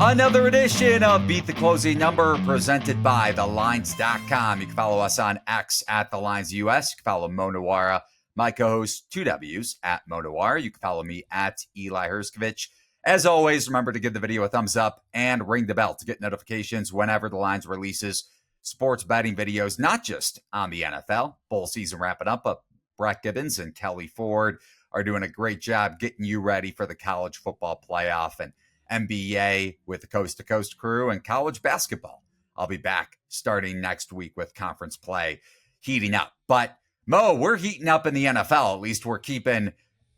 Another edition of Beat the Closing Number presented by TheLines.com. You can follow us on X at TheLinesUS. You can follow Mo Nuwwarah, my co-host, 2Ws, at Mo Nuwwarah. You can follow me at Eli Herskovich. As always, remember to give the video a thumbs up and ring the bell to get notifications whenever The Lines releases sports betting videos, not just on the NFL. Bowl season wrapping up, but Brett Gibbons and Kelly Ford are doing a great job getting you ready for the college football playoff and NBA with the Coast to Coast crew, and college basketball. I'll be back starting next week with conference play heating up. But Mo, we're heating up in the NFL. At least we're keeping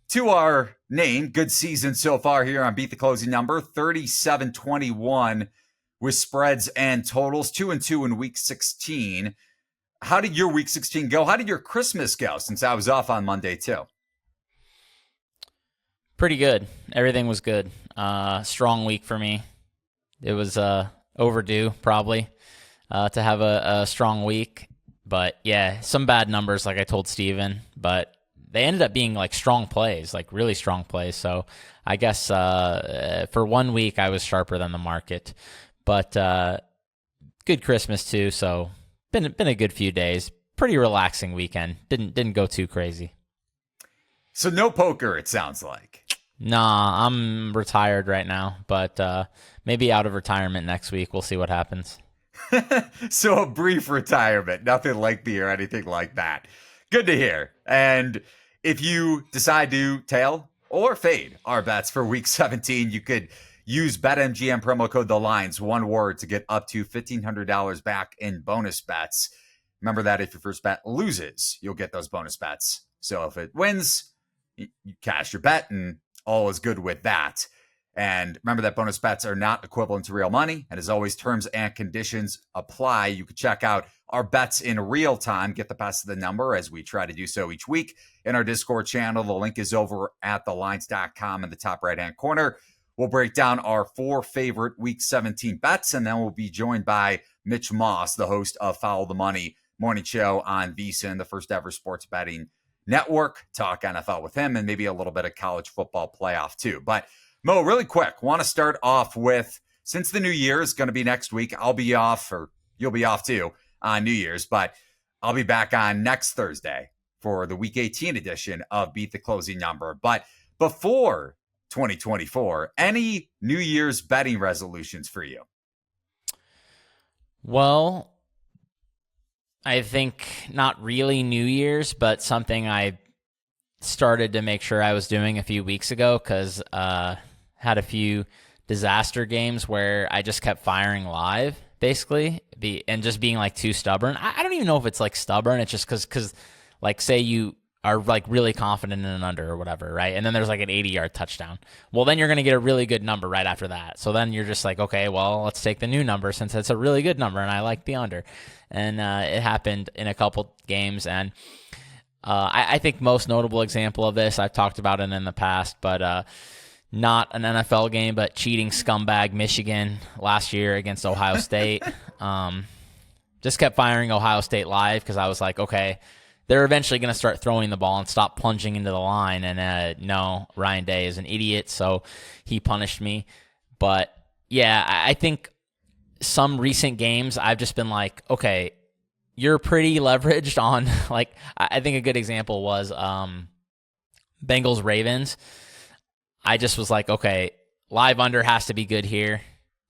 to our name. Good season so far here on Beat the Closing Number, 37-21 with spreads and totals, 2-2 in week 16. How did your week 16 go? How did your Christmas go, since I was off on Monday too? Pretty good. Everything was good. Strong week for me. It was overdue, probably, to have a strong week. But, yeah, some bad numbers, like I told Steven. But they ended up being, like, strong plays, like really strong plays. So I guess for 1 week I was sharper than the market. But good Christmas, too. So been a good few days. Pretty relaxing weekend. Didn't go too crazy. So no poker, it sounds like. Nah, I'm retired right now, but maybe out of retirement next week. We'll see what happens. So a brief retirement, nothing lengthy or anything like that. Good to hear. And if you decide to tail or fade our bets for week 17, you could use BetMGM promo code TheLines, one word, to get up to $1,500 back in bonus bets. Remember that if your first bet loses, you'll get those bonus bets. So if it wins, you cash your bet and all is good with that. And remember that bonus bets are not equivalent to real money. And as always, terms and conditions apply. You can check out our bets in real time, get the best of the number as we try to do so each week in our Discord channel. The link is over at thelines.com in the top right-hand corner. We'll break down our 4 favorite week 17 bets, and then we'll be joined by Mitch Moss, the host of Follow the Money morning show on VSiN, the first ever sports betting network. Talk NFL with him and maybe a little bit of college football playoff too. But Mo, really quick, want to start off with, since the new year is going to be next week, I'll be off, or you'll be off too on New Year's, but I'll be back on next Thursday for the week 18 edition of Beat the Closing Number. But before 2024, any New Year's betting resolutions for you? Well, I think not really New Year's, but something I started to make sure I was doing a few weeks ago, because had a few disaster games where I just kept firing live, basically, and just being like too stubborn. I don't even know if it's like stubborn. It's just because like, say you are like really confident in an under or whatever, right? And then there's like an 80-yard touchdown. Well, then you're going to get a really good number right after that. So then you're just like, okay, well, let's take the new number since it's a really good number and I like the under. And it happened in a couple games. And I think most notable example of this, I've talked about it in the past, but not an NFL game, but cheating scumbag Michigan last year against Ohio State. Just kept firing Ohio State live because I was like, okay, they're eventually going to start throwing the ball and stop plunging into the line. And no, Ryan Day is an idiot, so he punished me. But yeah, I think some recent games I've just been like, okay, you're pretty leveraged on, like, I think a good example was Bengals Ravens. I just was like, okay, live under has to be good here.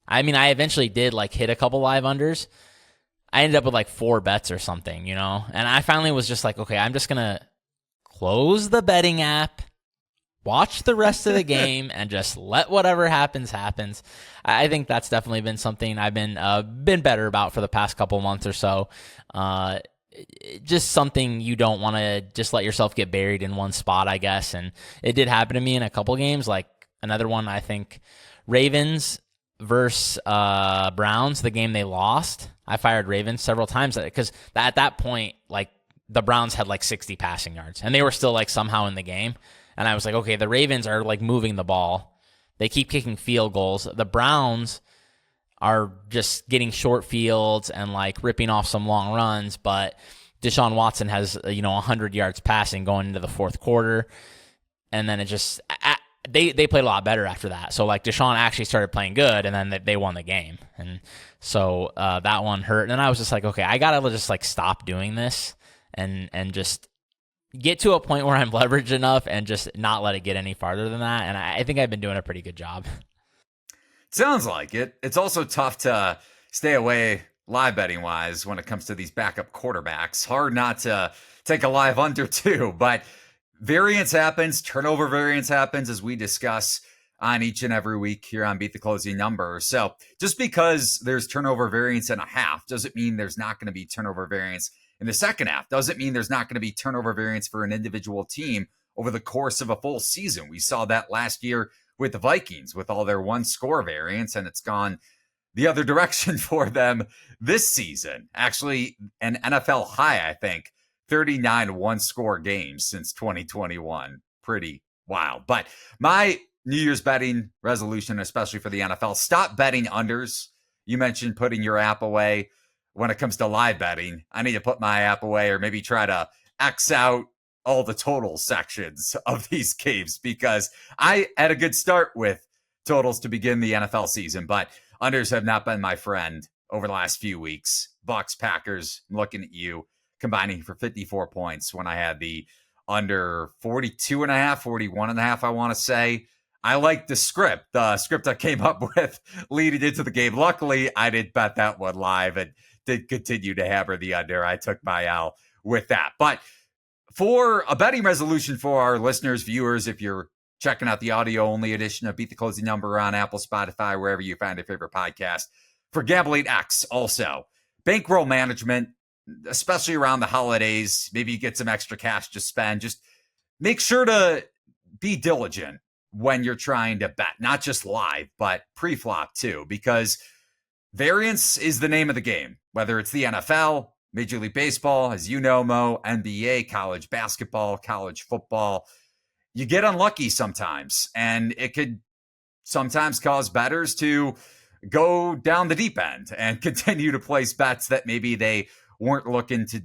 I mean, I eventually did like hit a couple live unders. I ended up with like 4 bets or something, you know? And I finally was just like, okay, I'm just going to close the betting app, watch the rest of the game, and just let whatever happens. I think that's definitely been something I've been better about for the past couple months or so. Just something you don't want to just let yourself get buried in one spot, I guess. And it did happen to me in a couple games. Like another one, I think Ravens versus Browns, the game they lost. I fired Ravens several times because at that point, like the Browns had like 60 passing yards and they were still like somehow in the game. And I was like, okay, the Ravens are like moving the ball. They keep kicking field goals. The Browns are just getting short fields and like ripping off some long runs. But Deshaun Watson has, 100 yards passing going into the fourth quarter. And then it just, they played a lot better after that. So like Deshaun actually started playing good, and then they won the game, and so that one hurt. And then I was just like, okay, I gotta just like stop doing this and just get to a point where I'm leveraged enough and just not let it get any farther than that. And I think I've been doing a pretty good job. Sounds like it. It's also tough to stay away live betting wise when it comes to these backup quarterbacks. Hard not to take a live under too, but variance happens, turnover variance happens as we discuss on each and every week here on Beat the Closing Number. So just because there's turnover variance in a half doesn't mean there's not going to be turnover variance in the second half. Doesn't mean there's not going to be turnover variance for an individual team over the course of a full season. We saw that last year with the Vikings with all their one score variance, and it's gone the other direction for them this season. Actually, an NFL high, I think, 39 one-score games since 2021. Pretty wild. But my New Year's betting resolution, especially for the NFL, stop betting unders. You mentioned putting your app away. When it comes to live betting, I need to put my app away or maybe try to X out all the total sections of these games because I had a good start with totals to begin the NFL season, but unders have not been my friend over the last few weeks. Bucks, Packers, I'm looking at you, combining for 54 points when I had the under 42 and a half, 41 and a half, I want to say. I like the script I came up with leading into the game. Luckily, I didn't bet that one live and did continue to hammer the under. I took my L with that. But for a betting resolution for our listeners, viewers, if you're checking out the audio-only edition of Beat the Closing Number on Apple, Spotify, wherever you find your favorite podcast, for Gambling X also, bankroll management, especially around the holidays, maybe you get some extra cash to spend. Just make sure to be diligent when you're trying to bet, not just live, but pre-flop too, because variance is the name of the game, whether it's the NFL, Major League Baseball, as you know, Mo, NBA, college basketball, college football. You get unlucky sometimes, and it could sometimes cause bettors to go down the deep end and continue to place bets that maybe they weren't looking to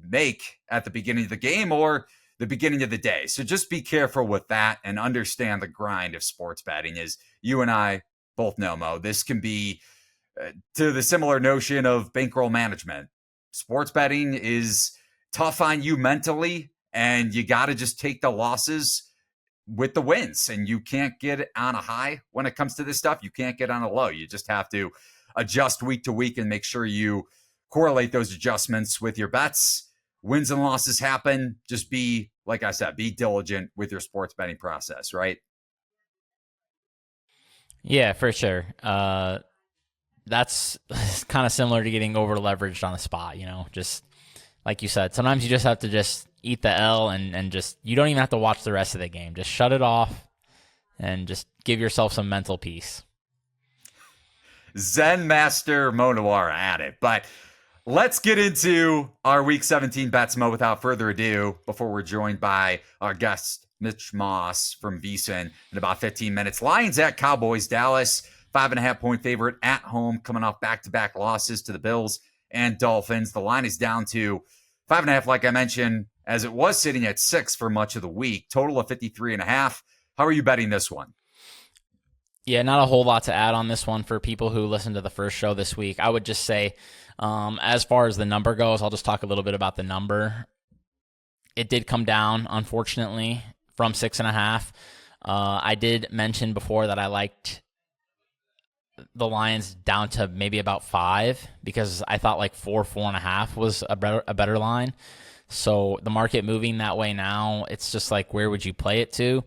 make at the beginning of the game or the beginning of the day. So just be careful with that and understand the grind of sports betting. As you and I both know, Mo, this can be to the similar notion of bankroll management. Sports betting is tough on you mentally, and you got to just take the losses with the wins. And you can't get on a high when it comes to this stuff. You can't get on a low. You just have to adjust week to week and make sure you correlate those adjustments with your bets. Wins and losses happen. Just be, like I said, be diligent with your sports betting process, right? Yeah, for sure. That's kind of similar to getting over leveraged on the spot, just like you said, sometimes you just have to just eat the L and just, you don't even have to watch the rest of the game. Just shut it off and just give yourself some mental peace. Zen Master Mo Nuwwarah at it. But let's get into our Week 17 bets, Mo, without further ado, before we're joined by our guest, Mitch Moss from VSiN in about 15 minutes. Lions at Cowboys, Dallas, 5.5 point favorite at home, coming off back-to-back losses to the Bills and Dolphins. The line is down to 5.5, like I mentioned, as it was sitting at 6 for much of the week. Total of 53.5. How are you betting this one? Yeah, not a whole lot to add on this one for people who listened to the first show this week. I would just say, as far as the number goes, I'll just talk a little bit about the number. It did come down, unfortunately, from 6.5. I did mention before that I liked the Lions down to maybe about 5 because I thought like 4.5 was a better line. So the market moving that way now, it's just like, where would you play it to?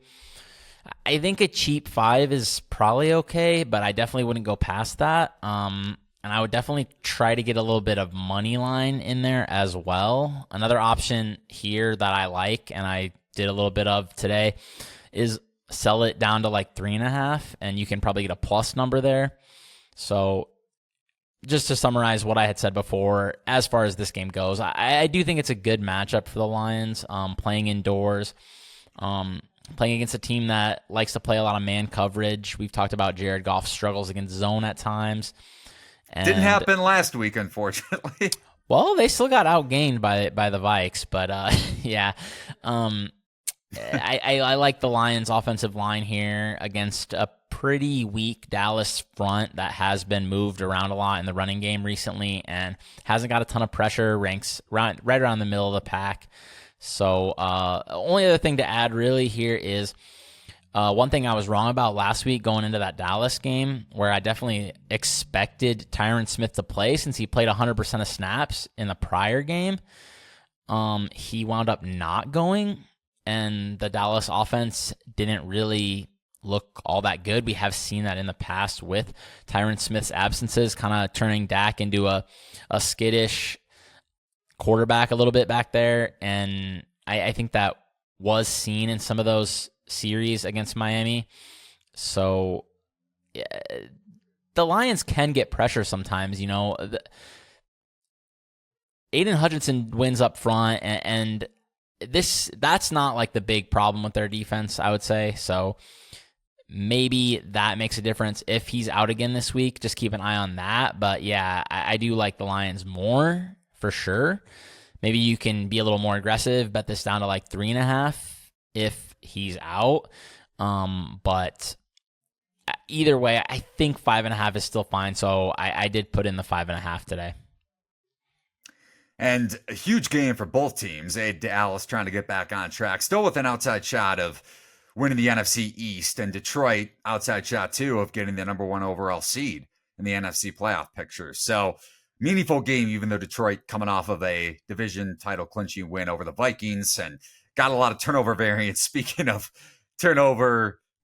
I think a cheap 5 is probably okay, but I definitely wouldn't go past that. And I would definitely try to get a little bit of money line in there as well. Another option here that I like, and I did a little bit of today, is sell it down to like 3.5, and you can probably get a plus number there. So just to summarize what I had said before, as far as this game goes, I do think it's a good matchup for the Lions, playing indoors, playing against a team that likes to play a lot of man coverage. We've talked about Jared Goff's struggles against zone at times. And didn't happen last week, unfortunately. Well, they still got outgained by the Vikes, but yeah. I like the Lions' offensive line here against a pretty weak Dallas front that has been moved around a lot in the running game recently and hasn't got a ton of pressure, ranks right around the middle of the pack. So only other thing to add really here is one thing I was wrong about last week going into that Dallas game, where I definitely expected Tyron Smith to play since he played 100% of snaps in the prior game. He wound up not going, and the Dallas offense didn't really look all that good. We have seen that in the past with Tyron Smith's absences, kind of turning Dak into a skittish quarterback a little bit back there, and I think that was seen in some of those series against Miami. So yeah, the Lions can get pressure sometimes. Aiden Hutchinson wins up front, and that's not like the big problem with their defense, I would say. So maybe that makes a difference if he's out again this week. Just keep an eye on that. But yeah, I do like the Lions more for sure. Maybe you can be a little more aggressive, bet this down to like 3.5 if he's out. But either way, I think 5.5 is still fine. So I did put in the 5.5 today. And a huge game for both teams. Dallas trying to get back on track, still with an outside shot of winning the NFC East, and Detroit outside shot too of getting the number 1 overall seed in the NFC playoff picture. So meaningful game, even though Detroit coming off of a division title clinching win over the Vikings and got a lot of turnover variance. Speaking of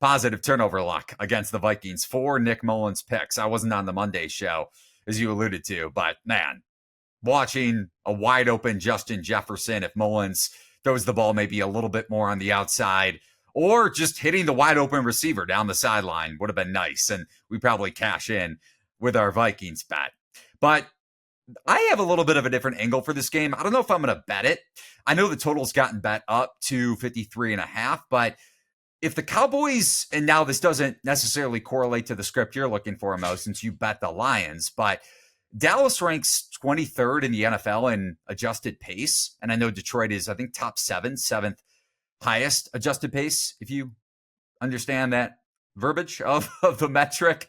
positive turnover luck against the Vikings, 4 Nick Mullins picks. I wasn't on the Monday show, as you alluded to, but man, watching a wide open Justin Jefferson, if Mullins throws the ball maybe a little bit more on the outside, or just hitting the wide open receiver down the sideline would have been nice. And we probably cash in with our Vikings bet. But I have a little bit of a different angle for this game. I don't know if I'm going to bet it. I know the total's gotten bet up to 53.5, but if the Cowboys, and now this doesn't necessarily correlate to the script you're looking for, Mo, since you bet the Lions, but Dallas ranks 23rd in the NFL in adjusted pace. And I know Detroit is, I think, top 7th highest adjusted pace, if you understand that verbiage of the metric.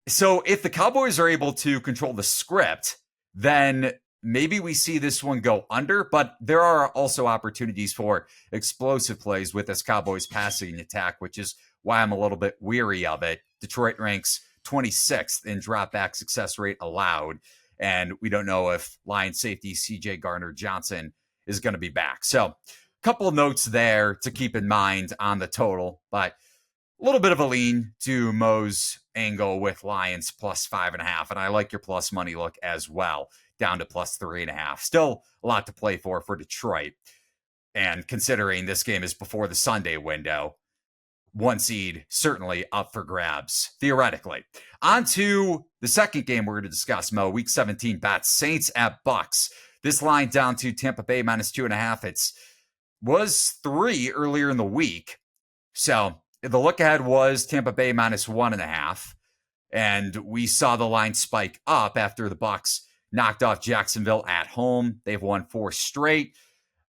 So if the Cowboys are able to control the script, then maybe we see this one go under, but there are also opportunities for explosive plays with this Cowboys passing attack, which is why I'm a little bit weary of it. Detroit ranks 26th in drop back success rate allowed, and we don't know if Lions safety CJ Gardner-Johnson is going to be back. So a couple of notes there to keep in mind on the total, but a little bit of a lean to Mo's angle with Lions plus 5.5. And I like your plus money look as well, down to plus 3.5. Still a lot to play for Detroit. And considering this game is before the Sunday window, 1 seed certainly up for grabs, theoretically. On to the second game we're going to discuss, Mo. Week 17 bets, Saints at Bucks. This line down to Tampa Bay minus 2.5. Was 3 earlier in the week. So the look ahead was Tampa Bay minus 1.5. And we saw the line spike up after the Bucks knocked off Jacksonville at home. They've won 4 straight.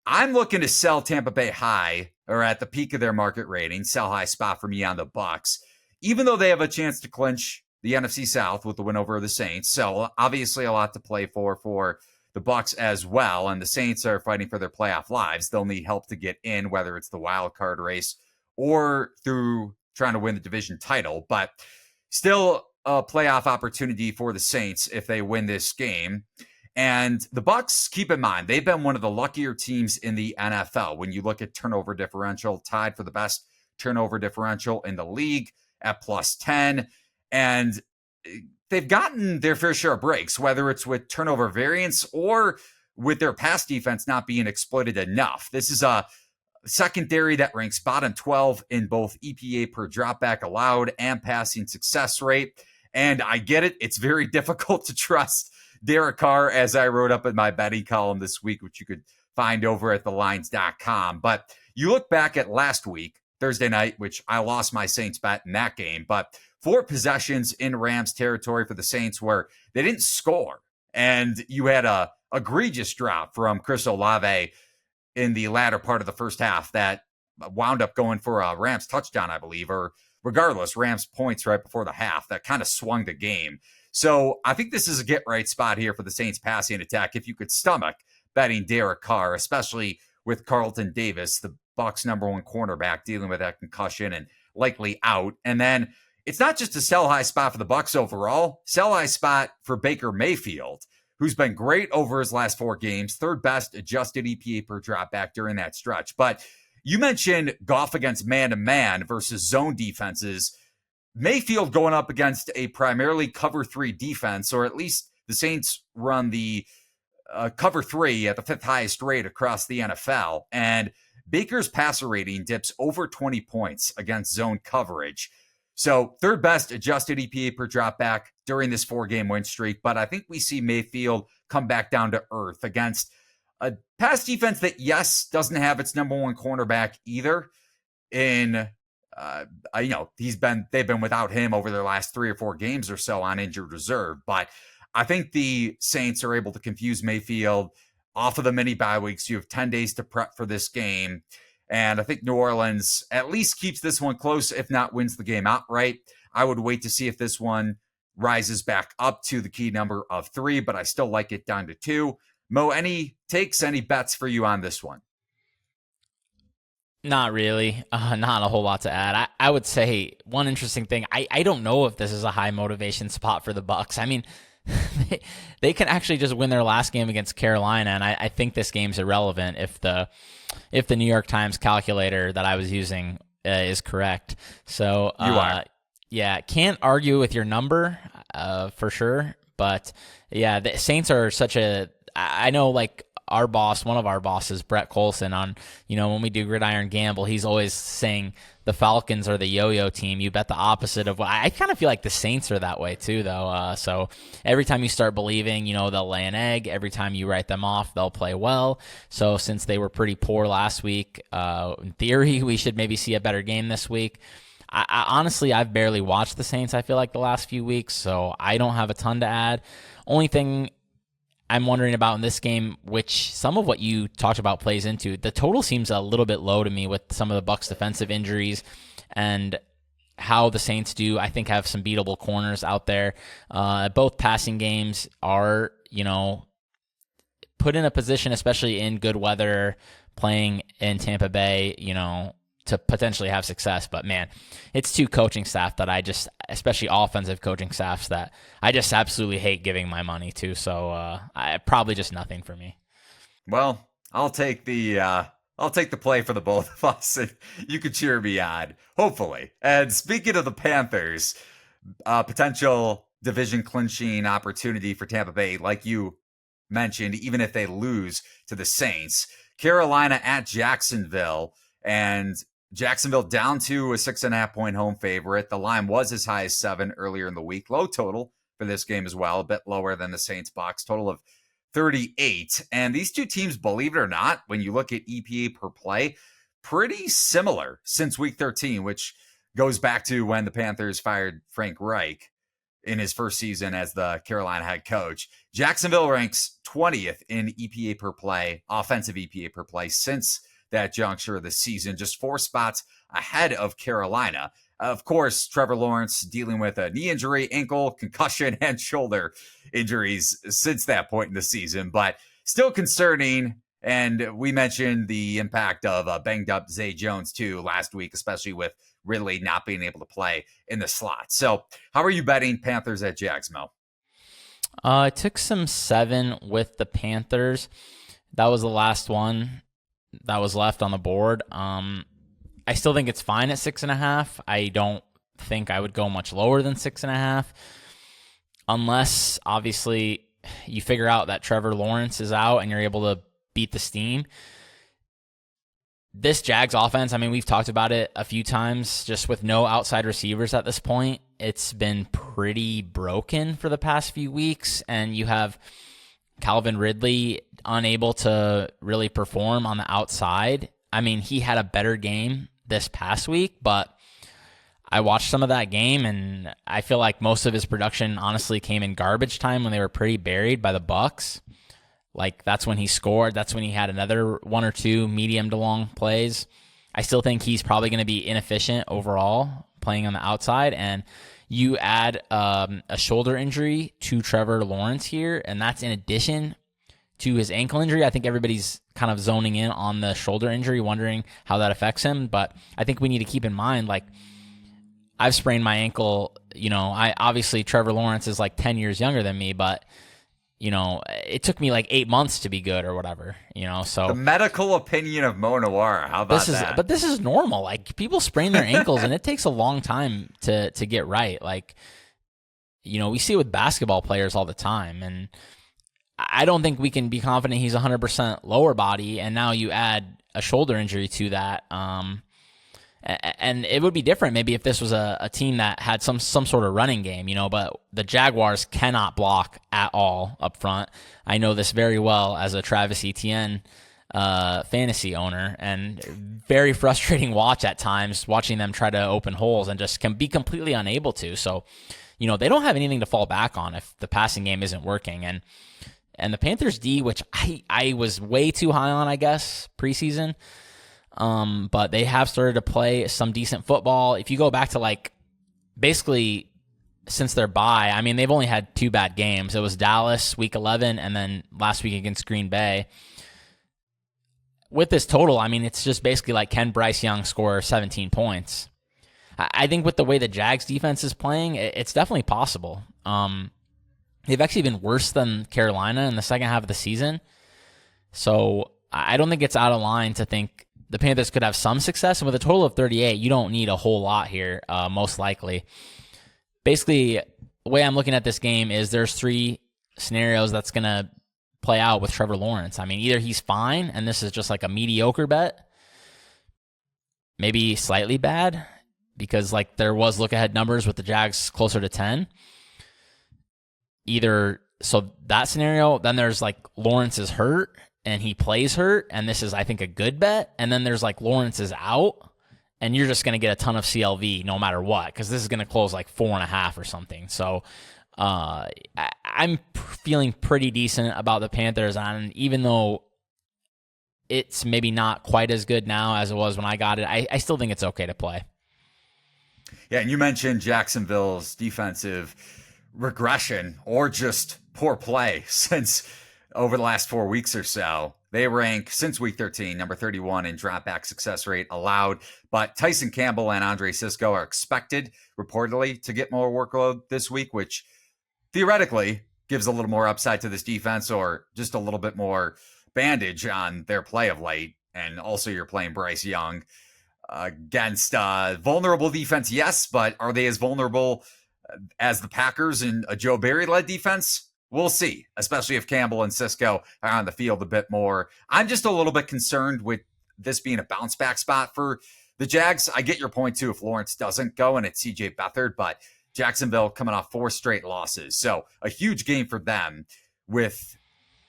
I'm looking to sell Tampa Bay high, or at the peak of their market rating, sell high spot for me on the Bucks, even though they have a chance to clinch the NFC South with the win over the Saints. So obviously a lot to play for the Bucks as well. And the Saints are fighting for their playoff lives. They'll need help to get in, whether it's the wild card race or through trying to win the division title. But still a playoff opportunity for the Saints if they win this game. And the Bucks, keep in mind, they've been one of the luckier teams in the NFL. When you look at turnover differential, tied for the best turnover differential in the league at plus 10. And they've gotten their fair share of breaks, whether it's with turnover variance or with their pass defense not being exploited enough. This is a secondary that ranks bottom 12 in both EPA per dropback allowed and passing success rate. And I get it. It's very difficult to trust Derek Carr, as I wrote up in my betting column this week, which you could find over at thelines.com. But you look back at last week, Thursday night, which I lost my Saints bet in that game, but 4 possessions in Rams territory for the Saints where they didn't score. And you had a egregious drop from Chris Olave in the latter part of the first half that wound up going for a Rams touchdown, I believe, or regardless, Rams points right before the half. That kind of swung the game. So I think this is a get-right spot here for the Saints passing attack. If you could stomach betting Derek Carr, especially with Carlton Davis, the Bucs' number one cornerback, dealing with that concussion and likely out. And then it's not just a sell-high spot for the Bucs overall. Sell-high spot for Baker Mayfield, who's been great over his last 4 games, third best adjusted EPA per dropback during that stretch. But you mentioned Goff against man-to-man versus zone defenses. Mayfield going up against a primarily cover 3 defense, or at least the Saints run the cover 3 at the 5th highest rate across the NFL. And Baker's passer rating dips over 20 points against zone coverage. So third best adjusted EPA per dropback during this 4-game win streak. But I think we see Mayfield come back down to earth against a pass defense that, yes, doesn't have its number one cornerback either. They've been without him over their last 3 or 4 games or so on injured reserve. But I think the Saints are able to confuse Mayfield off of the mini bye weeks. You have 10 days to prep for this game. And I think New Orleans at least keeps this one close, if not wins the game outright. I would wait to see if this one rises back up to the key number of 3, but I still like it down to 2. Mo, any takes, any bets for you on this one? Not really. Not a whole lot to add. I would say one interesting thing, I don't know if this is a high motivation spot for the Bucs. I mean, they can actually just win their last game against Carolina, and I think this game's irrelevant if the New York Times calculator that I was using is correct. So you are. Yeah, can't argue with your number for sure. But yeah, the Saints are such a. I know, like, our boss, one of our bosses, Brett Colson, on, when we do Gridiron Gamble, he's always saying the Falcons are the yo-yo team. You bet the opposite of what I kind of feel like the Saints are that way too, though. So every time you start believing, they'll lay an egg. Every time you write them off, they'll play well. So since they were pretty poor last week, in theory, we should maybe see a better game this week. I honestly, I've barely watched the Saints, I feel like, the last few weeks, so I don't have a ton to add. Only thing I'm wondering about in this game, which some of what you talked about plays into, the total seems a little bit low to me with some of the Bucs' defensive injuries and how the Saints do, I think, have some beatable corners out there. Both passing games are, put in a position, especially in good weather, playing in Tampa Bay, to potentially have success. But man, it's 2 coaching staff that especially offensive coaching staffs, that I just absolutely hate giving my money to. So probably just nothing for me. Well, I'll take the play for the both of us, and you could cheer me on, hopefully. And speaking of the Panthers, potential division clinching opportunity for Tampa Bay, like you mentioned, even if they lose to the Saints. Carolina at Jacksonville, and Jacksonville down to a 6.5-point home favorite. The line was as high as 7 earlier in the week. Low total for this game as well, a bit lower than the Saints box, total of 38. And these two teams, believe it or not, when you look at EPA per play, pretty similar since week 13, which goes back to when the Panthers fired Frank Reich in his first season as the Carolina head coach. Jacksonville ranks 20th in EPA per play, offensive EPA per play, since that juncture of the season, just 4 spots ahead of Carolina. Of course, Trevor Lawrence dealing with a knee injury, ankle, concussion, and shoulder injuries since that point in the season, but still concerning. And we mentioned the impact of a banged up Zay Jones too last week, especially with Ridley not being able to play in the slot. So how are you betting Panthers at Jags, Mo? I took some 7 with the Panthers. That was the last one that was left on the board. I still think it's fine at 6.5. I don't think I would go much lower than 6.5, unless obviously you figure out that Trevor Lawrence is out and you're able to beat the steam. This Jags offense, I mean, we've talked about it a few times, just with no outside receivers at this point. It's been pretty broken for the past few weeks, and you have Calvin Ridley unable to really perform on the outside. I mean, he had a better game this past week, but I watched some of that game, and I feel like most of his production honestly came in garbage time when they were pretty buried by the Bucs. Like, that's when he scored. That's when he had another 1 or 2 medium to long plays. I still think he's probably going to be inefficient overall playing on the outside. And you add a shoulder injury to Trevor Lawrence here, and that's in addition to his ankle injury. I think everybody's kind of zoning in on the shoulder injury, wondering how that affects him. But I think we need to keep in mind, like, I've sprained my ankle. I obviously Trevor Lawrence is like 10 years younger than me, but it took me like 8 months to be good or whatever, so the medical opinion of Nuwwarah. How about that? But this is normal. Like, people sprain their ankles and it takes a long time to get right. Like, we see it with basketball players all the time, and I don't think we can be confident he's 100% lower body. And now you add a shoulder injury to that. And it would be different maybe if this was a team that had some sort of running game, but the Jaguars cannot block at all up front. I know this very well as a Travis Etienne fantasy owner, and very frustrating watch at times, watching them try to open holes and just can be completely unable to. So, they don't have anything to fall back on if the passing game isn't working. And the Panthers D, which I was way too high on, I guess, preseason, but they have started to play some decent football. If you go back to, like, basically since their bye, I mean, they've only had 2 bad games. It was Dallas week 11 and then last week against Green Bay. With this total, I mean, it's just basically like, can Bryce Young score 17 points? I think with the way the Jags defense is playing, it's definitely possible. They've actually been worse than Carolina in the second half of the season. So I don't think it's out of line to think the Panthers could have some success. And with a total of 38, you don't need a whole lot here, most likely. Basically, the way I'm looking at this game is there's 3 scenarios that's going to play out with Trevor Lawrence. I mean, either he's fine, and this is just like a mediocre bet, maybe slightly bad, because like there was look-ahead numbers with the Jags closer to 10. Either, so that scenario, then there's like Lawrence is hurt, and he plays hurt, and this is, I think, a good bet. And then there's like Lawrence is out, and you're just going to get a ton of CLV no matter what, because this is going to close like 4.5 or something. So I'm feeling pretty decent about the Panthers, and even though it's maybe not quite as good now as it was when I got it, I still think it's okay to play. Yeah, and you mentioned Jacksonville's defensive regression or just poor play since over the last 4 weeks or so. They rank, since week 13, number 31 in dropback success rate allowed. But Tyson Campbell and Andre Sisco are expected, reportedly, to get more workload this week, which theoretically gives a little more upside to this defense, or just a little bit more bandage on their play of late. And also, you're playing Bryce Young against vulnerable defense, yes, but are they as vulnerable as the Packers and a Joe Barry-led defense? We'll see, especially if Campbell and Sisco are on the field a bit more. I'm just a little bit concerned with this being a bounce-back spot for the Jags. I get your point, too, if Lawrence doesn't go and it's C.J. Beathard, but Jacksonville coming off 4 straight losses. So a huge game for them, with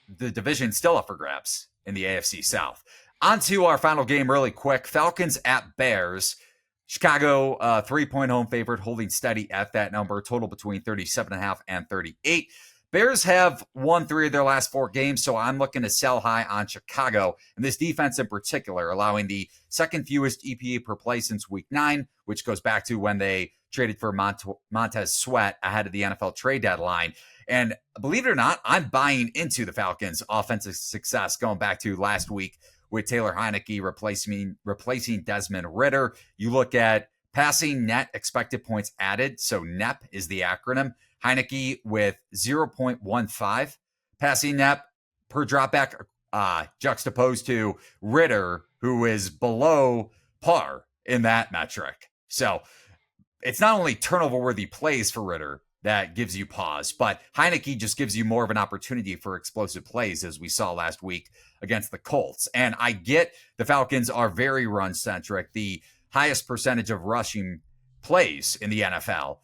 the division still up for grabs in the AFC South. On to our final game really quick. Falcons at Bears. Chicago, 3-point home favorite, holding steady at that number. Total between 37.5 and 38. Bears have won 3 of their last 4 games, so I'm looking to sell high on Chicago. And this defense in particular, allowing the second fewest EPA per play since week 9, which goes back to when they traded for Montez Sweat ahead of the NFL trade deadline. And believe it or not, I'm buying into the Falcons' offensive success going back to last week with Taylor Heineke replacing Desmond Ridder. You look at passing net expected points added, so NEP is the acronym. Heineke with 0.15 passing net per dropback, juxtaposed to Ridder, who is below par in that metric. So it's not only turnover-worthy plays for Ridder that gives you pause, but Heineke just gives you more of an opportunity for explosive plays, as we saw last week against the Colts. And I get the Falcons are very run-centric, the highest percentage of rushing plays in the NFL.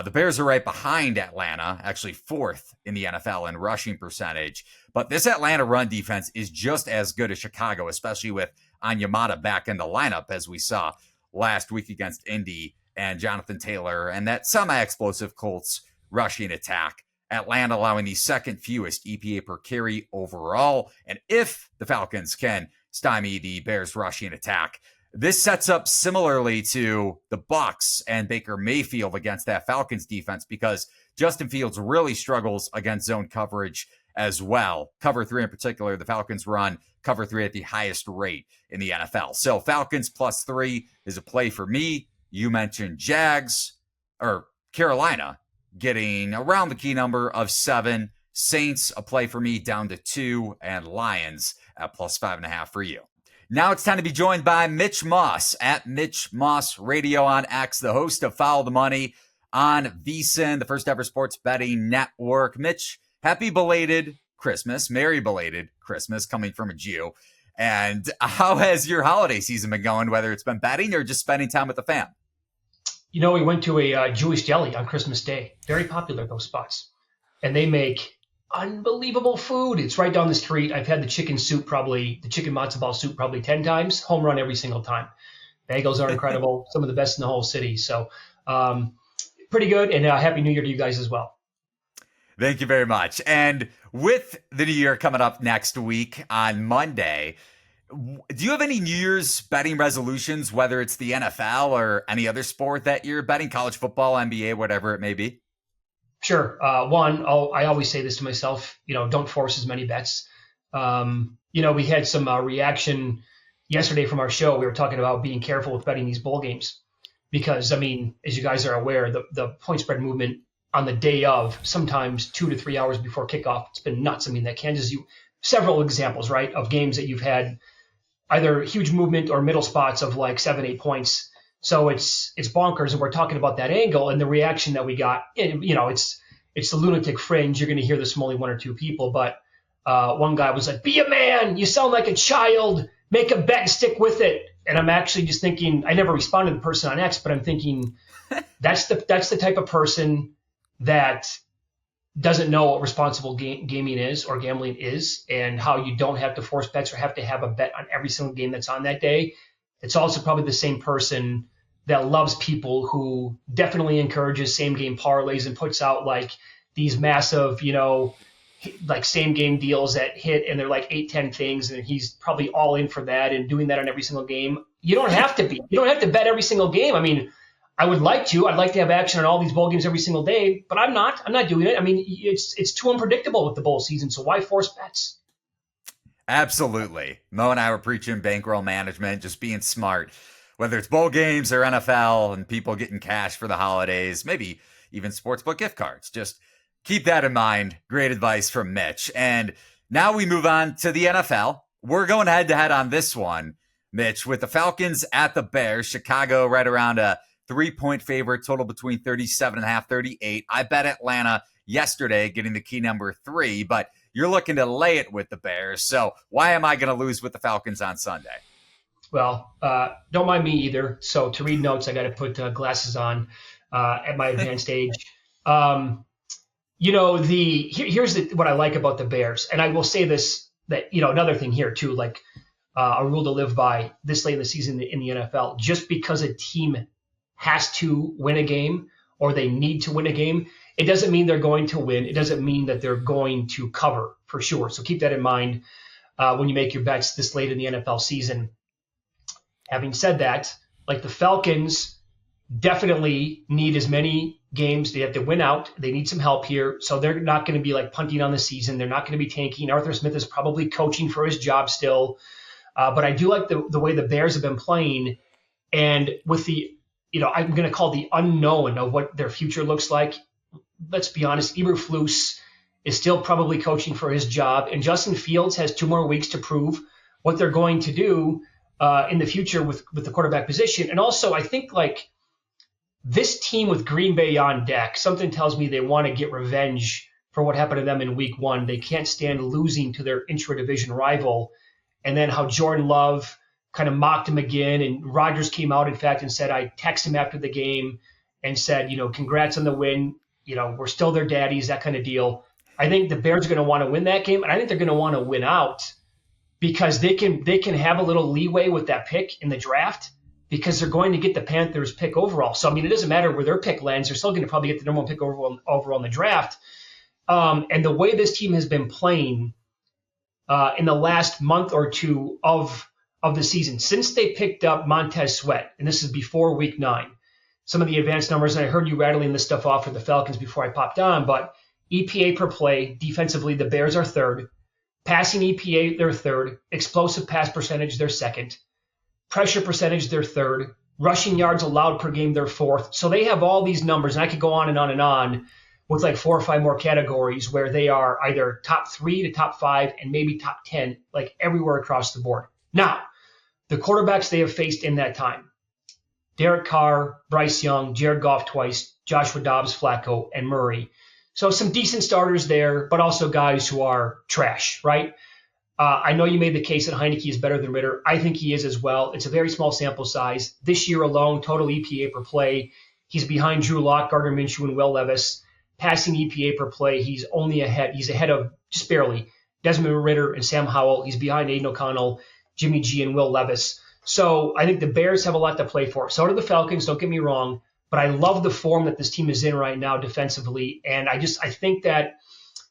The Bears are right behind Atlanta, actually 4th in the NFL in rushing percentage. But this Atlanta run defense is just as good as Chicago, especially with Onyemata back in the lineup, as we saw last week against Indy, and Jonathan Taylor, and that semi-explosive Colts rushing attack. Atlanta allowing the second fewest EPA per carry overall. And if the Falcons can stymie the Bears rushing attack, This sets up similarly to the Bucs and Baker Mayfield against that Falcons defense, because Justin Fields really struggles against zone coverage as well. Cover 3 in particular, the Falcons run cover 3 at the highest rate in the NFL. So Falcons +3 is a play for me. You mentioned Carolina getting around the key number of 7. Saints, a play for me, down to 2, and Lions at +5.5 for you. Now it's time to be joined by Mitch Moss at Mitch Moss Radio on X, the host of Follow the Money on VSiN, the first ever sports betting network. Mitch, happy belated Christmas, merry belated Christmas, coming from a Jew. And how has your holiday season been going, whether it's been betting or just spending time with the fam? You know, we went to a Jewish deli on Christmas Day. Very popular, those spots. And they make unbelievable food. It's right down the street. I've had the chicken matzo ball soup probably 10 times. Home run every single time. Bagels are incredible. Some of the best in the whole city. So pretty good. And Happy New Year to you guys as well. Thank you very much. And with the New Year coming up next week on Monday, do you have any New Year's betting resolutions, whether it's the NFL or any other sport that you're betting, college football, NBA, whatever it may be? Sure. I always say this to myself, don't force as many bets. We had some reaction yesterday from our show. We were talking about being careful with betting these bowl games because, as you guys are aware, the point spread movement on the day of, sometimes 2 to 3 hours before kickoff, it's been nuts. That Kansas, several examples, right, of games that you've had either huge movement or middle spots of like 7-8 points. So it's bonkers, and we're talking about that angle and the reaction that we got. And, it's the lunatic fringe. You're going to hear this from only 1 or 2 people, but one guy was like, "Be a man. You sound like a child. Make a bet and stick with it." And I'm actually just thinking, I never responded to the person on X, but I'm thinking that's the type of person that doesn't know what responsible gaming is or gambling is, and how you don't have to force bets or have to have a bet on every single game that's on that day. It's also probably the same person that loves people who definitely encourages same game parlays and puts out like these massive, like same game deals that hit, and they're like 8-10 things, and he's probably all in for that and doing that on every single game. You don't have to be. You don't have to bet every single game. I would like to. I'd like to have action on all these bowl games every single day, but I'm not. I'm not doing it. It's too unpredictable with the bowl season, so why force bets? Absolutely. Mo and I were preaching bankroll management, just being smart, whether it's bowl games or NFL and people getting cash for the holidays, maybe even sportsbook gift cards. Just keep that in mind. Great advice from Mitch. And now we move on to the NFL. We're going head to head on this one, Mitch, with the Falcons at the Bears. Chicago right around a 3-point favorite, total between 37.5, 38. I bet Atlanta yesterday, getting the key number 3, but you're looking to lay it with the Bears. So why am I going to lose with the Falcons on Sunday? Well, don't mind me either. So to read notes, I got to put glasses on at my advanced age. Here's what I like about the Bears. And I will say this, that, another thing here too, like a rule to live by this late in the season in the NFL, just because a team has to win a game or they need to win a game, it doesn't mean they're going to win. It doesn't mean that they're going to cover for sure. So keep that in mind when you make your bets this late in the NFL season. Having said that, like the Falcons definitely need as many games. They have to win out. They need some help here. So they're not going to be like punting on the season. They're not going to be tanking. Arthur Smith is probably coaching for his job still. But I do like the way the Bears have been playing. And with the, I'm going to call the unknown of what their future looks like. Let's be honest, Eberflus is still probably coaching for his job. And Justin Fields has 2 more weeks to prove what they're going to do in the future with the quarterback position. And also, I think like this team with Green Bay on deck, something tells me they want to get revenge for what happened to them in week 1. They can't stand losing to their intra-division rival. And then how Jordan Love kind of mocked him again. And Rodgers came out, in fact, and said, I texted him after the game and said, congrats on the win. We're still their daddies, that kind of deal. I think the Bears are going to want to win that game. And I think they're going to want to win out because they can have a little leeway with that pick in the draft because they're going to get the Panthers pick overall. So, it doesn't matter where their pick lands. They're still going to probably get the number 1 pick overall in the draft. And the way this team has been playing in the last month or two of of the season, since they picked up Montez Sweat, and this is before week 9, some of the advanced numbers, and I heard you rattling this stuff off for the Falcons before I popped on, but EPA per play, defensively, the Bears are third. Passing EPA, they're third. Explosive pass percentage, they're second. Pressure percentage, they're third. Rushing yards allowed per game, they're fourth. So they have all these numbers, and I could go on and on and on with like 4 or 5 more categories where they are either top 3 to top 5 and maybe top 10, like everywhere across the board. Now, the quarterbacks they have faced in that time: Derek Carr, Bryce Young, Jared Goff twice, Joshua Dobbs, Flacco, and Murray. So some decent starters there, but also guys who are trash, right? I know you made the case that Heineke is better than Ritter. I think he is as well. It's a very small sample size. This year alone, total EPA per play, he's behind Drew Lock, Gardner Minshew, and Will Levis. Passing EPA per play, he's ahead of, just barely, Desmond Ritter and Sam Howell. He's behind Aiden O'Connell, Jimmy G, and Will Levis. So I think the Bears have a lot to play for. So do the Falcons, don't get me wrong. But I love the form that this team is in right now defensively. And I think that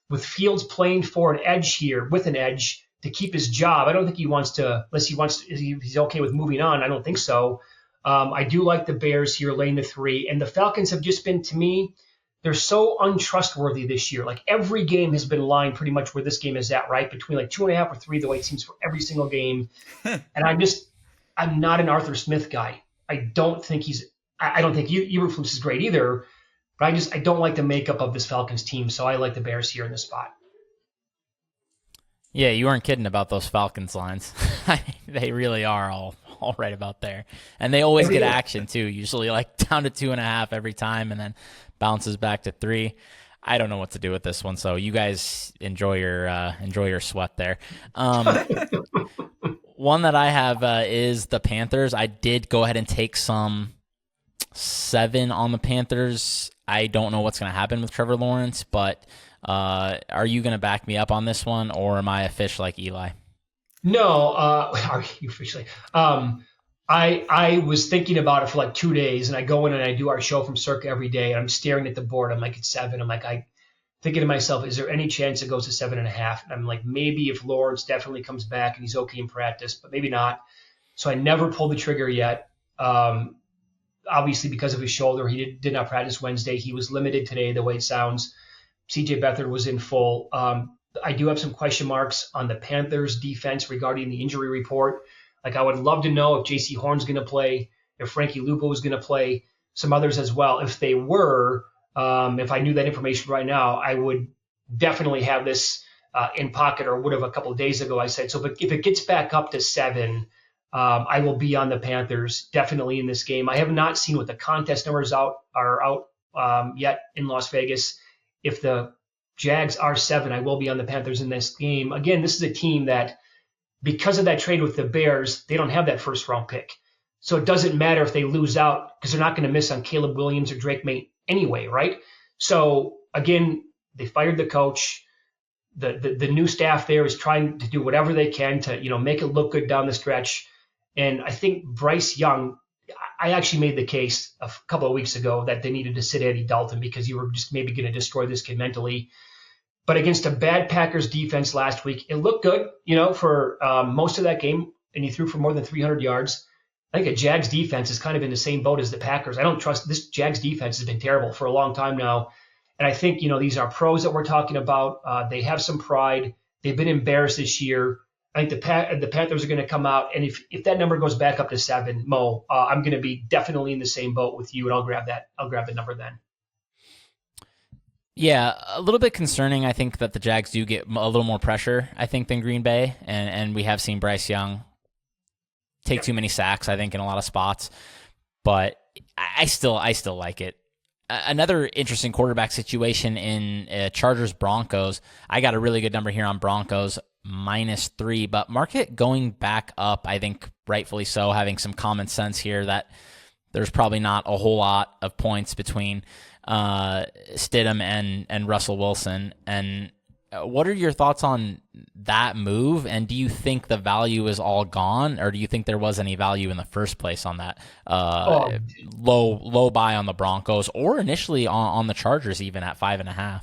with Fields playing for an edge here, with an edge to keep his job, I don't think he wants to, unless he's okay with moving on. I don't think so. I do like the Bears here laying the 3. And the Falcons have just been, to me, they're so untrustworthy this year. Like every game has been lined pretty much where this game is at, right? Between like 2.5 or 3, the way it seems for every single game. And I'm not an Arthur Smith guy. I don't think Eberflus is great either, but I don't like the makeup of this Falcons team, so I like the Bears here in this spot. Yeah, you weren't kidding about those Falcons lines. They really are all right about there. And they always get action too, usually like down to 2.5 every time and then bounces back to 3. I don't know what to do with this one, so you guys enjoy your sweat there. One that I have is the Panthers. I did go ahead and take some 7 on the Panthers. I don't know what's going to happen with Trevor Lawrence, but are you going to back me up on this one, or am I a fish like Eli? No, are you officially? I was thinking about it for like 2 days, and I go in and I do our show from Circa every day, and I'm staring at the board. I'm like, it's 7. I'm like, thinking to myself, is there any chance it goes to 7.5? And I'm like, maybe if Lawrence definitely comes back and he's okay in practice, but maybe not. So I never pulled the trigger yet. Obviously, because of his shoulder, he did not practice Wednesday. He was limited today, the way it sounds. CJ Beathard was in full. I do have some question marks on the Panthers defense regarding the injury report. Like, I would love to know if J.C. Horn's going to play, if Frankie Lupo is going to play, some others as well. If they were, if I knew that information right now, I would definitely have this in pocket, or would have a couple of days ago. I said, so if it gets back up to 7, I will be on the Panthers definitely in this game. I have not seen what the contest numbers are out yet in Las Vegas. If the Jags are 7, I will be on the Panthers in this game. Again, this is a team that, because of that trade with the Bears, they don't have that first round pick. So it doesn't matter if they lose out, because they're not going to miss on Caleb Williams or Drake May anyway, right? So again, they fired the coach. The new staff there is trying to do whatever they can to, make it look good down the stretch. And I think Bryce Young, I actually made the case a couple of weeks ago that they needed to sit Andy Dalton because you were just maybe going to destroy this kid mentally. But against a bad Packers defense last week, it looked good, for most of that game, and he threw for more than 300 yards. I think a Jags defense is kind of in the same boat as the Packers. I don't trust this. Jags defense has been terrible for a long time now. And I think, these are pros that we're talking about. They have some pride. They've been embarrassed this year. I think the Panthers are going to come out. And if that number goes back up to 7, Mo, I'm going to be definitely in the same boat with you, and I'll grab that. I'll grab the number then. Yeah, a little bit concerning. I think that the Jags do get a little more pressure, I think, than Green Bay. And we have seen Bryce Young take too many sacks, I think, in a lot of spots. But I still like it. Another interesting quarterback situation in Chargers-Broncos. I got a really good number here on Broncos, -3. But market going back up, I think rightfully so, having some common sense here that there's probably not a whole lot of points between Stidham and Russell Wilson. And what are your thoughts on that move? And do you think the value is all gone, or do you think there was any value in the first place on that low buy on the Broncos, or initially on the Chargers even at 5.5?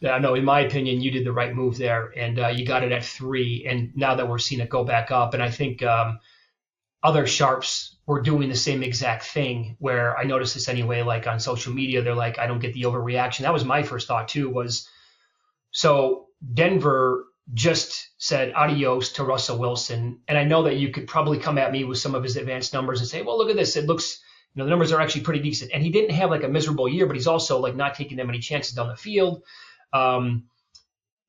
Yeah, no, in my opinion, you did the right move there, and you got it at 3. And now that we're seeing it go back up, and I think other sharps were doing the same exact thing, where I noticed this anyway, like on social media, they're like, I don't get the overreaction. That was my first thought too, was so Denver just said adios to Russell Wilson. And I know that you could probably come at me with some of his advanced numbers and say, well, look at this. It looks, the numbers are actually pretty decent. And he didn't have like a miserable year, but he's also like not taking that many chances down the field. And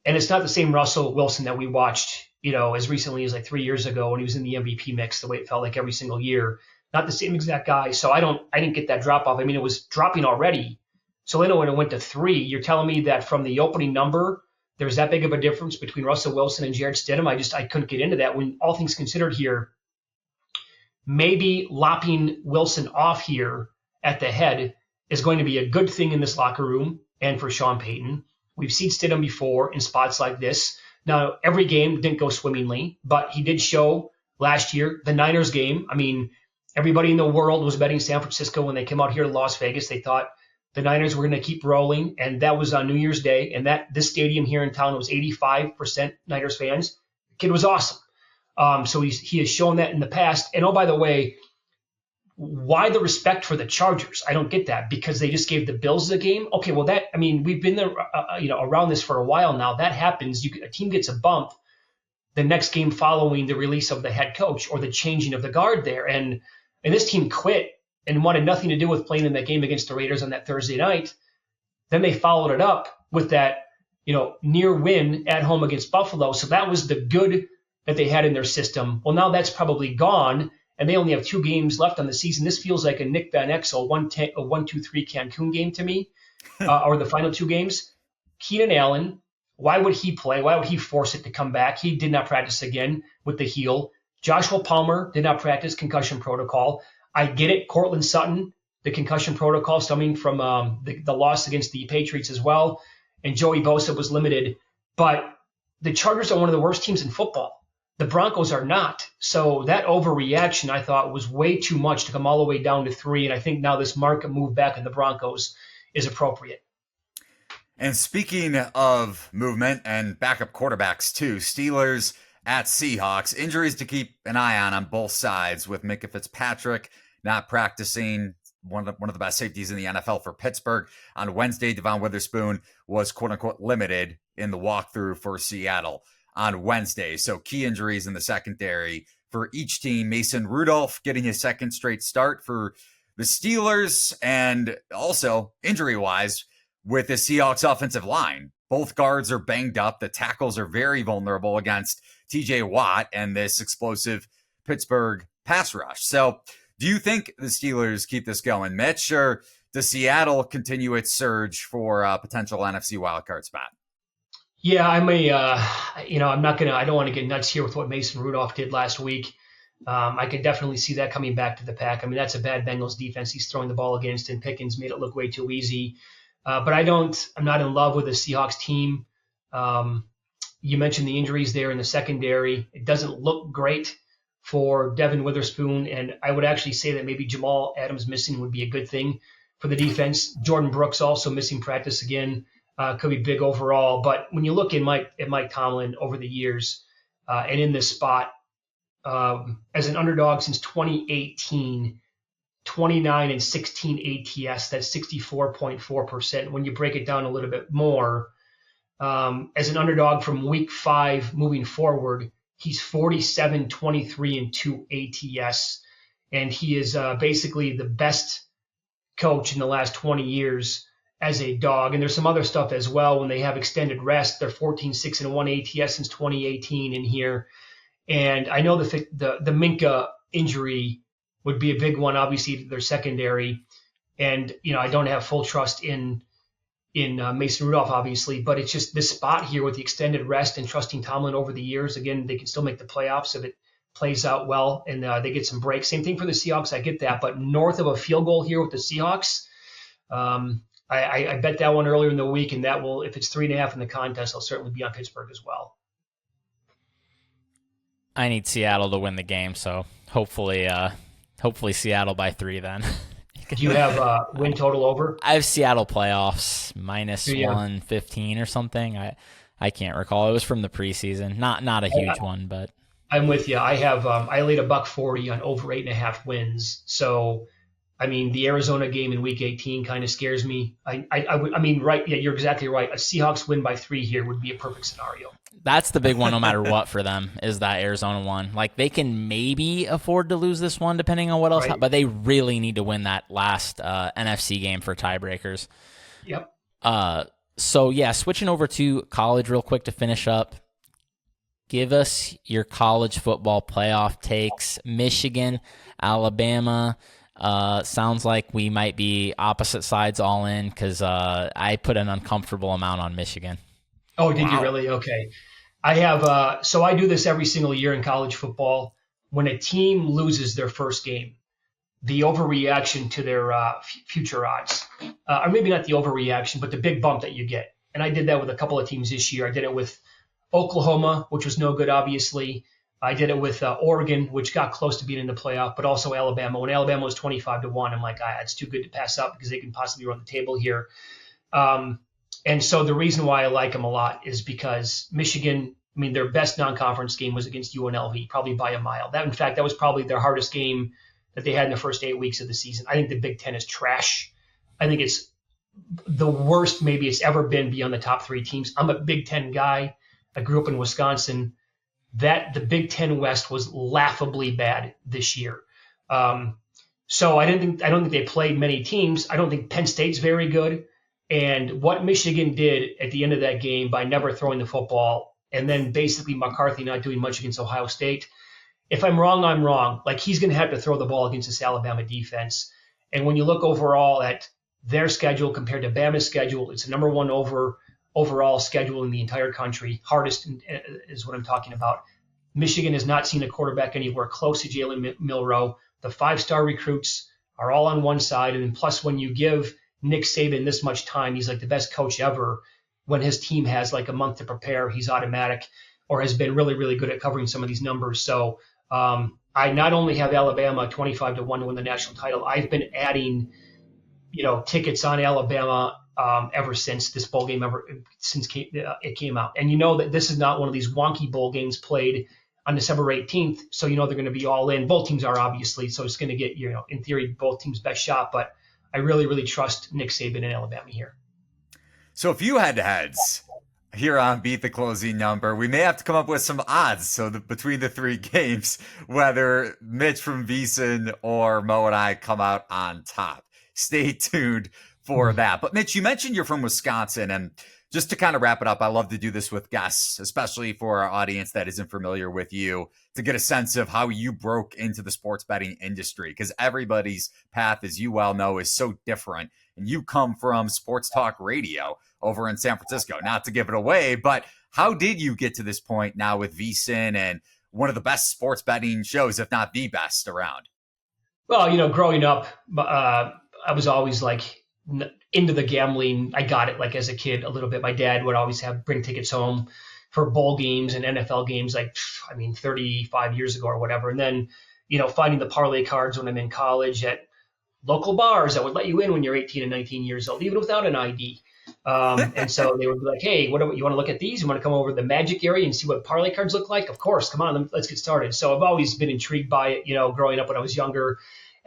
it's not the same Russell Wilson that we watched, as recently as like 3 years ago when he was in the MVP mix, the way it felt like every single year. Not the same exact guy. So I didn't get that drop off. I mean, it was dropping already. So when it went to 3, you're telling me that from the opening number, there's that big of a difference between Russell Wilson and Jarrett Stidham. I couldn't get into that. When all things considered here, maybe lopping Wilson off here at the head is going to be a good thing in this locker room and for Sean Payton. We've seen Stidham before in spots like this. Now, every game didn't go swimmingly, but he did show last year, the Niners game. I mean, everybody in the world was betting San Francisco when they came out here to Las Vegas. They thought the Niners were going to keep rolling, and that was on New Year's Day. And this stadium here in town was 85% Niners fans. The kid was awesome. So he has shown that in the past. And oh, by the way, why the respect for the Chargers? I don't get that, because they just gave the Bills the game. Okay, well we've been there, around this for a while now. That happens. A team gets a bump the next game following the release of the head coach or the changing of the guard there, and this team quit and wanted nothing to do with playing in that game against the Raiders on that Thursday night. Then they followed it up with that, near win at home against Buffalo. So that was the good that they had in their system. Well, now that's probably gone, and they only have 2 games left on the season. This feels like a Nick Van Exel 1-2-3 Cancun game to me, or the final 2 games. Keenan Allen, why would he play? Why would he force it to come back? He did not practice again with the heel. Joshua Palmer did not practice, concussion protocol. I get it. Cortland Sutton, the concussion protocol stemming from the loss against the Patriots as well. And Joey Bosa was limited. But the Chargers are one of the worst teams in football. The Broncos are not. So that overreaction, I thought, was way too much to come all the way down to 3. And I think now this market move back in the Broncos is appropriate. And speaking of movement and backup quarterbacks too, Steelers at Seahawks, injuries to keep an eye on both sides, with Minkah Fitzpatrick not practicing, one of the best safeties in the NFL for Pittsburgh. On Wednesday, Devon Witherspoon was quote-unquote limited in the walkthrough for Seattle on Wednesday. So key injuries in the secondary for each team. Mason Rudolph getting his second straight start for the Steelers, and also injury-wise with the Seahawks offensive line. Both guards are banged up. The tackles are very vulnerable against TJ Watt and this explosive Pittsburgh pass rush. So do you think the Steelers keep this going, Mitch, or does Seattle continue its surge for a potential NFC wildcard spot? Yeah, I don't want to get nuts here with what Mason Rudolph did last week. I could definitely see that coming back to the pack. I mean, that's a bad Bengals defense he's throwing the ball against, and Pickens made it look way too easy. But I'm not in love with the Seahawks team. You mentioned the injuries there in the secondary. It doesn't look great for Devon Witherspoon, and I would actually say that maybe Jamal Adams missing would be a good thing for the defense. Jordan Brooks also missing practice again, could be big overall. But when you look at Mike Tomlin over the years, and in this spot, as an underdog since 2018, 29-16 ATS, that's 64.4%. When you break it down a little bit more, as an underdog from week 5 moving forward, he's 47-23-2 ATS, and he is basically the best coach in the last 20 years as a dog. And there's some other stuff as well. When they have extended rest, they're 14-6-1 ATS since 2018 in here. And I know the Minkah injury would be a big one, obviously, their secondary. And, I don't have full trust in Mason Rudolph, obviously, but it's just this spot here with the extended rest and trusting Tomlin over the years. Again, they can still make the playoffs if it plays out well and they get some breaks. Same thing for the Seahawks. I get that. But north of a field goal here with the Seahawks, I bet that one earlier in the week, and that will, if it's 3.5 in the contest, I'll certainly be on Pittsburgh as well. I need Seattle to win the game, so hopefully Seattle by 3 then. Do you have win total over? I have Seattle playoffs minus 115 or something. I can't recall. It was from the preseason. Not a huge one, but I'm with you. I laid $1.40 on over 8.5 wins. So I mean, the Arizona game in Week 18 kind of scares me. I mean, right? Yeah, you're exactly right. A Seahawks win by 3 here would be a perfect scenario. That's the big one no matter what for them, is that Arizona one. Like, they can maybe afford to lose this one depending on what else, Right. but they really need to win that last NFC game for tiebreakers. Yep. So, yeah, switching over to college real quick to finish up. Give us your college football playoff takes. Michigan, Alabama. Sounds like we might be opposite sides all in because I put an uncomfortable amount on Michigan. Oh, did you Wow. really? Okay. I have so I do this every single year in college football. When a team loses their first game, the overreaction to their future odds, or maybe not the overreaction, but the big bump that you get. And I did that with a couple of teams this year. I did it with Oklahoma, which was no good, obviously. I did it with Oregon, which got close to being in the playoff, but also Alabama. When Alabama was 25-1, I'm like, it's too good to pass up because they can possibly run the table here. And so the reason why I like them a lot is because Michigan, I mean, their best non-conference game was against UNLV, probably by a mile. In fact, that was probably their hardest game that they had in the first 8 weeks of the season. I think the Big Ten is trash. I think it's the worst maybe it's ever been beyond the top 3 teams. I'm a Big Ten guy. I grew up in Wisconsin. The Big Ten West was laughably bad this year. So I don't think they played many teams. I don't think Penn State's very good. And what Michigan did at the end of that game by never throwing the football, and then basically McCarthy not doing much against Ohio State. If I'm wrong, I'm wrong. Like, he's going to have to throw the ball against this Alabama defense. And when you look overall at their schedule compared to Bama's schedule, it's the number one overall schedule in the entire country. Hardest is what I'm talking about. Michigan has not seen a quarterback anywhere close to Jalen Milroe. The 5-star recruits are all on one side. And then plus, when you give Nick Saban this much time, he's like the best coach ever. When his team has like a month to prepare, he's automatic, or has been really, really good at covering some of these numbers. So I not only have Alabama 25-1 to win the national title, I've been adding, tickets on Alabama ever since this bowl game it came out. And you know that this is not one of these wonky bowl games played on December 18th. So they're going to be all in. Both teams are, obviously. So it's going to get, in theory, both teams' best shot. But I really, really trust Nick Saban and Alabama here. So if you had heads here on Beat the Closing Number, we may have to come up with some odds. So between the 3 games, whether Mitch from VSiN or Mo and I come out on top. Stay tuned for that. But Mitch, you mentioned you're from Wisconsin, and just to kind of wrap it up, I love to do this with guests, especially for our audience that isn't familiar with you, to get a sense of how you broke into the sports betting industry, because everybody's path, as you well know, is so different. And you come from sports talk radio over in San Francisco, not to give it away, but how did you get to this point now with VSiN and one of the best sports betting shows, if not the best around? Well, growing up, I was always like into the gambling. I got it like as a kid a little bit. My dad would always bring tickets home for bowl games and NFL games, 35 years ago or whatever. And then, finding the parlay cards when I'm in college at local bars that would let you in when you're 18 and 19 years old, even without an ID. And so they would be like, hey, you want to look at these? You want to come over to the Magic area and see what parlay cards look like? Of course, come on, let's get started. So I've always been intrigued by it, growing up when I was younger.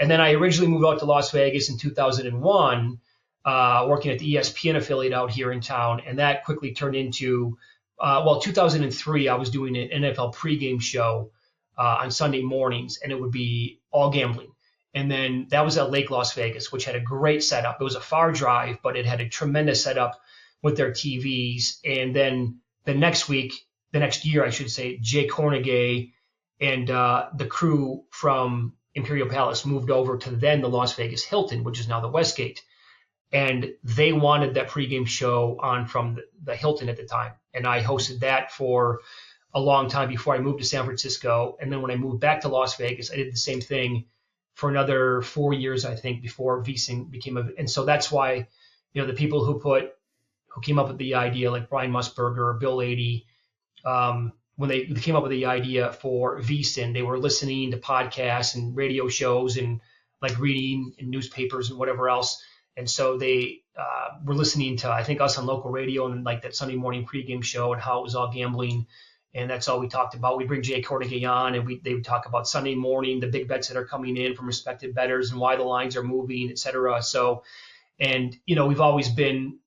And then I originally moved out to Las Vegas in 2001, working at the ESPN affiliate out here in town. And that quickly turned into, 2003, I was doing an NFL pregame show on Sunday mornings, and it would be all gambling. And then that was at Lake Las Vegas, which had a great setup. It was a far drive, but it had a tremendous setup with their TVs. And then the next year, I should say, Jay Cornegay and the crew from Imperial Palace moved over to then the Las Vegas Hilton, which is now the Westgate. And they wanted that pregame show on from the Hilton at the time. And I hosted that for a long time before I moved to San Francisco. And then when I moved back to Las Vegas, I did the same thing for another 4 years, I think, before VSiN became and so that's why, the people who came up with the idea, like Brian Musburger or Bill Adey, when they came up with the idea for VSiN, they were listening to podcasts and radio shows and like reading in newspapers and whatever else. And so they were listening to, I think, us on local radio and like that Sunday morning pregame show and how it was all gambling. And that's all we talked about. We bring Jay Cornegay on, and they would talk about Sunday morning, the big bets that are coming in from respected bettors and why the lines are moving, et cetera. So, and, we've always been,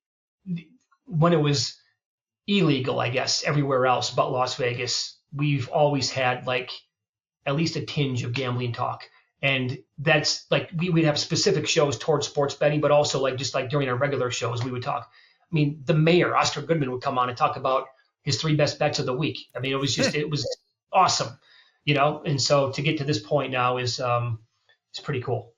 when it was illegal, I guess, everywhere else but Las Vegas, we've always had like at least a tinge of gambling talk. And that's like, we'd have specific shows towards sports betting, but also like, just like during our regular shows, we would talk. I mean, the mayor, Oscar Goodman, would come on and talk about his 3 best bets of the week. I mean, it was awesome, and so to get to this point now is pretty cool.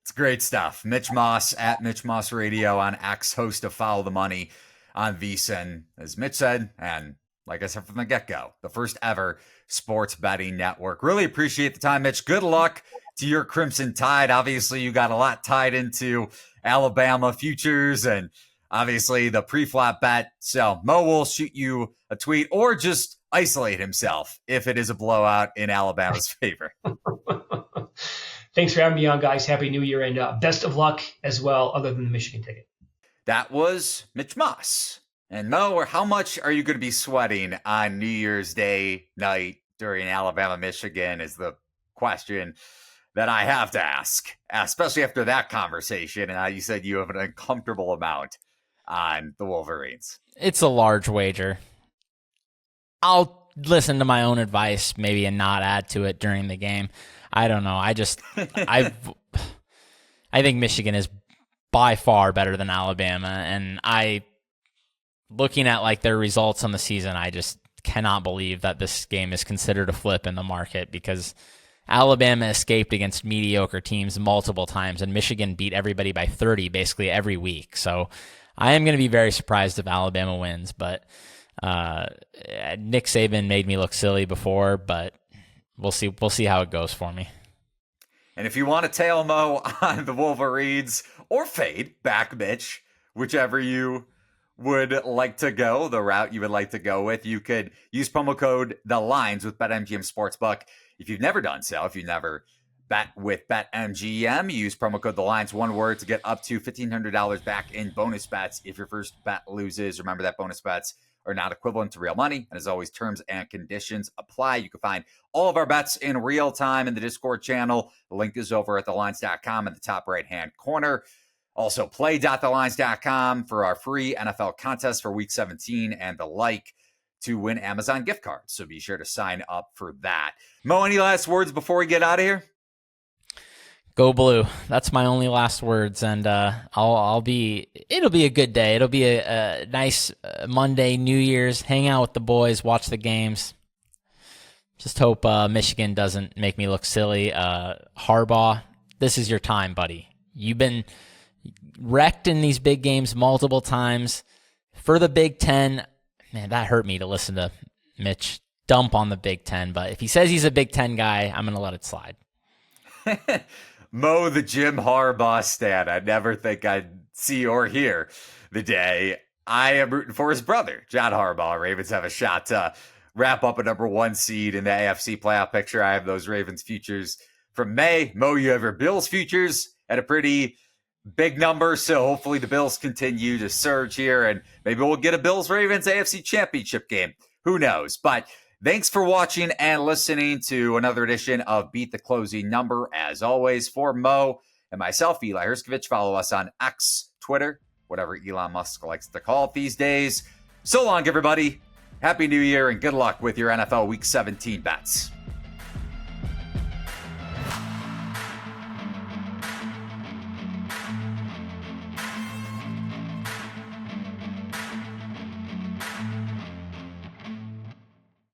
It's great stuff. Mitch Moss at Mitch Moss Radio on X, host of Follow the Money on VSiN, as Mitch said, and like I said from the get-go, the first ever sports betting network. Really appreciate the time, Mitch. Good luck to your Crimson Tide. Obviously, you got a lot tied into Alabama futures and obviously the pre-flop bet. So Mo will shoot you a tweet or just isolate himself if it is a blowout in Alabama's favor. Thanks for having me on, guys. Happy New Year, and best of luck as well, other than the Michigan ticket. That was Mitch Moss. And Mo, how much are you going to be sweating on New Year's Day night during Alabama-Michigan is the question that I have to ask, especially after that conversation. And you said you have an uncomfortable amount on the Wolverines. It's a large wager. I'll listen to my own advice maybe and not add to it during the game. I don't know. I think Michigan is by far better than Alabama, and looking at like their results on the season, I just cannot believe that this game is considered a flip in the market, because Alabama escaped against mediocre teams multiple times, and Michigan beat everybody by 30 basically every week. So I am going to be very surprised if Alabama wins, but Nick Saban made me look silly before, but we'll see. We'll see how it goes for me. And if you want to tail Mo on the Wolverines or fade back Mitch, whichever you would like to go, the route you would like to go with, you could use promo code The Lines with BetMGM Sportsbook. If you've never done so, if you've never bet with BetMGM, use promo code The Lines, one word, to get up to $1,500 back in bonus bets if your first bet loses. Remember that bonus bets are not equivalent to real money. And as always, terms and conditions apply. You can find all of our bets in real time in the Discord channel. The link is over at thelines.com in the top right-hand corner. Also, play.thelines.com for our free NFL contest for Week 17 and the like to win Amazon gift cards. So be sure to sign up for that. Mo, any last words before we get out of here? Go blue. That's my only last words, and it'll be a good day. It'll be a nice Monday, New Year's, hang out with the boys, watch the games. Just hope Michigan doesn't make me look silly. Harbaugh, this is your time, buddy. You've been wrecked in these big games multiple times. For the Big Ten, man, that hurt me to listen to Mitch dump on the Big Ten, but if he says he's a Big Ten guy, I'm going to let it slide. Mo, the Jim Harbaugh stan. I never think I'd see or hear the day. I am rooting for his brother, John Harbaugh. Ravens have a shot to wrap up a number 1 seed in the AFC playoff picture. I have those Ravens futures from May. Mo, you have your Bills futures at a pretty big number, so hopefully the Bills continue to surge here, and maybe we'll get a Bills-Ravens AFC championship game. Who knows? But thanks for watching and listening to another edition of Beat the Closing Number. As always, for Mo and myself, Eli Herskovich, follow us on X, Twitter, whatever Elon Musk likes to call it these days. So long, everybody. Happy New Year and good luck with your NFL Week 17 bets.